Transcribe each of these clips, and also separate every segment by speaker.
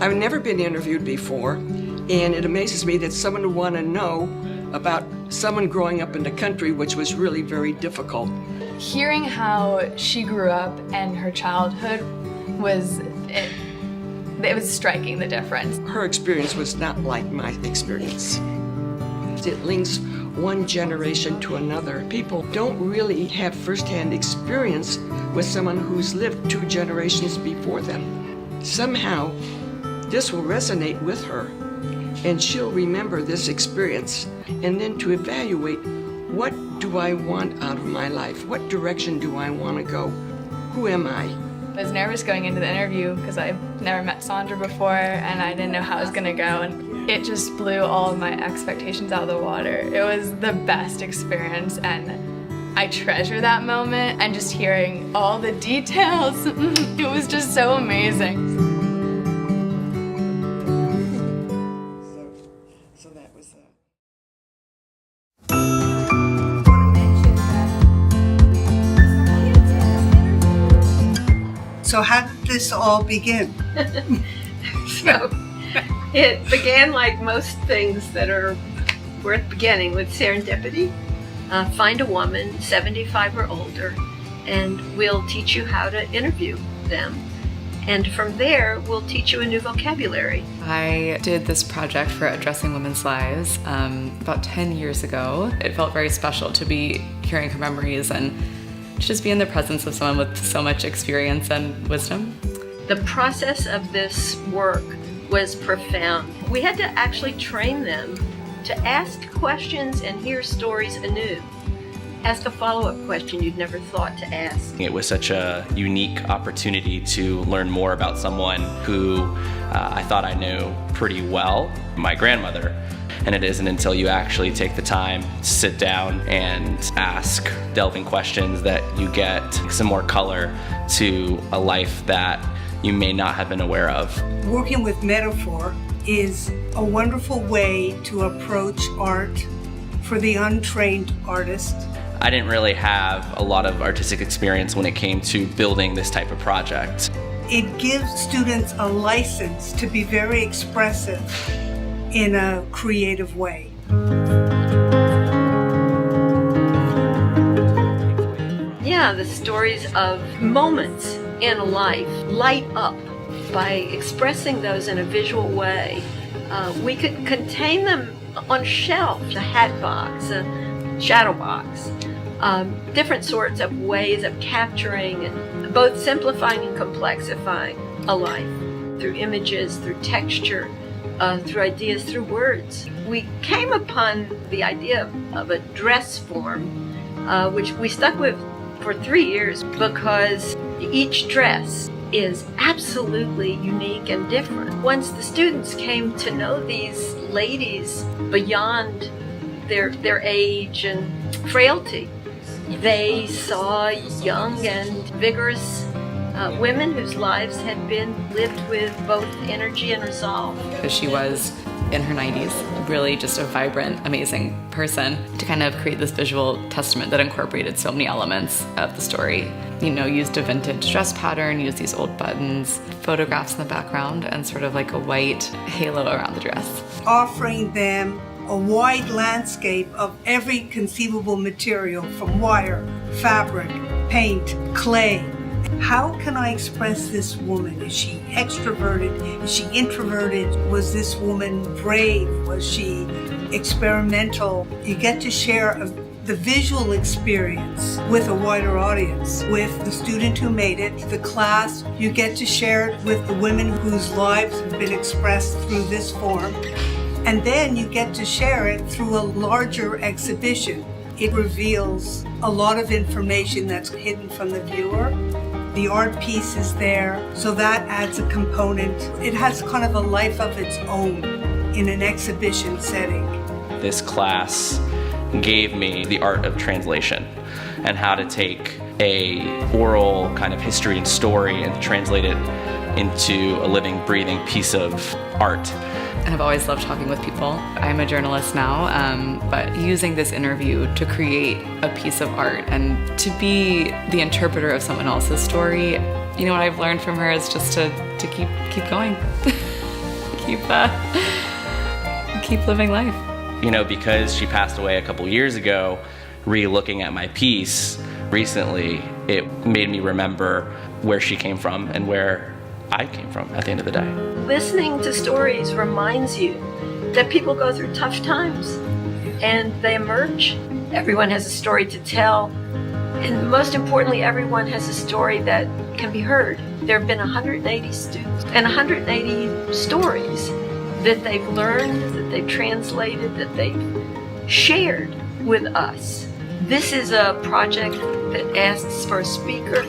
Speaker 1: I've never been interviewed before, and it amazes me that someone would want to know about someone growing up in the country, which was really very difficult.
Speaker 2: Hearing how she grew up and her childhood was, it was striking, the difference.
Speaker 1: Her experience was not like my experience. It links one generation to another. People don't really have firsthand experience with someone who's lived 2 generations before them. Somehow, this will resonate with her, and she'll remember this experience, and then to evaluate, what do I want out of my life? What direction do I want to go? Who am I?
Speaker 2: I was nervous going into the interview because I've never met Sandra before and I didn't know how it was going to go, and it just blew all of my expectations out of the water. It was the best experience and I treasure that moment, and just hearing all the details, it was just so amazing.
Speaker 1: So that was that.
Speaker 3: So how did this all begin?
Speaker 4: So it began like most things that are worth beginning, with serendipity. Find a woman 75 or older and we'll teach you how to interview them. And from there, we'll teach you a new vocabulary.
Speaker 5: I did this project for Addressing Women's Lives about 10 years ago. It felt very special to be hearing her memories and to just be in the presence of someone with so much experience and wisdom.
Speaker 4: The process of this work was profound. We had to actually train them to ask questions and hear stories anew. Ask a follow-up question you'd never thought to ask.
Speaker 6: It was such a unique opportunity to learn more about someone who I thought I knew pretty well, my grandmother. And it isn't until you actually take the time to sit down and ask delving questions that you get some more color to a life that you may not have been aware of.
Speaker 3: Working with metaphor is a wonderful way to approach art for the untrained artist.
Speaker 6: I didn't really have a lot of artistic experience when it came to building this type of project.
Speaker 3: It gives students a license to be very expressive in a creative way.
Speaker 4: Yeah, the stories of moments in a life light up. By expressing those in a visual way, we could contain them on shelves, a hat box, a shadow box, different sorts of ways of capturing and both simplifying and complexifying a life through images, through texture, through ideas, through words. We came upon the idea of a dress form, which we stuck with for 3 years because each dress is absolutely unique and different. Once the students came to know these ladies beyond their age and frailty, they saw young and vigorous women whose lives had been lived with both energy and resolve.
Speaker 5: She was in her 90s, really just a vibrant, amazing person, to kind of create this visual testament that incorporated so many elements of the story. You know, used a vintage dress pattern, used these old buttons, photographs in the background, and sort of like a white halo around the dress.
Speaker 3: Offering them a wide landscape of every conceivable material, from wire, fabric, paint, clay. How can I express this woman? Is she extroverted? Is she introverted? Was this woman brave? Was she experimental? You get to share the visual experience with a wider audience, with the student who made it, the class. You get to share it with the women whose lives have been expressed through this form. And then you get to share it through a larger exhibition. It reveals a lot of information that's hidden from the viewer. The art piece is there, so that adds a component. It has kind of a life of its own in an exhibition setting.
Speaker 6: This class gave me the art of translation and how to take a oral kind of history and story and translate it into a living, breathing piece of art.
Speaker 5: And I've always loved talking with people. I'm a journalist now, but using this interview to create a piece of art and to be the interpreter of someone else's story, you know, what I've learned from her is just to keep going. keep living life.
Speaker 6: You know, because she passed away a couple years ago, re-looking at my piece recently, it made me remember where she came from and where I came from at the end of the day.
Speaker 4: Listening to stories reminds you that people go through tough times and they emerge. Everyone has a story to tell, and most importantly, everyone has a story that can be heard. There have been 180 students and 180 stories that they've learned, that they've translated, that they've shared with us. This is a project that asks for a speaker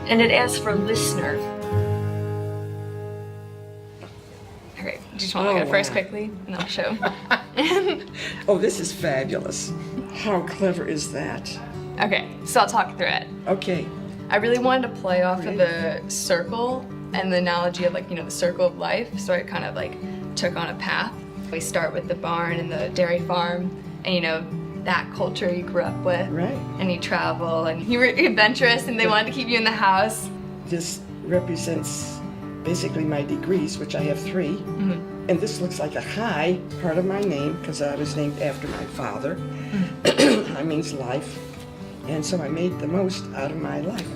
Speaker 4: and it asks for a listener.
Speaker 2: Okay, do you just want to go first quickly and I'll show?
Speaker 1: Oh, this is fabulous. How clever is that?
Speaker 2: Okay, so I'll talk through it.
Speaker 1: Okay.
Speaker 2: I really wanted to play off of the circle and the analogy of, like, you know, the circle of life, so I kind of like took on a path. We start with the barn and the dairy farm, and you know, that culture you grew up with.
Speaker 1: Right.
Speaker 2: And you travel, and you were adventurous, and they wanted to keep you in the house.
Speaker 1: This represents basically my degrees, which I have 3.
Speaker 2: Mm-hmm.
Speaker 1: And this looks like a high part of my name because I was named after my father. High means life. And so I made the most out of my life.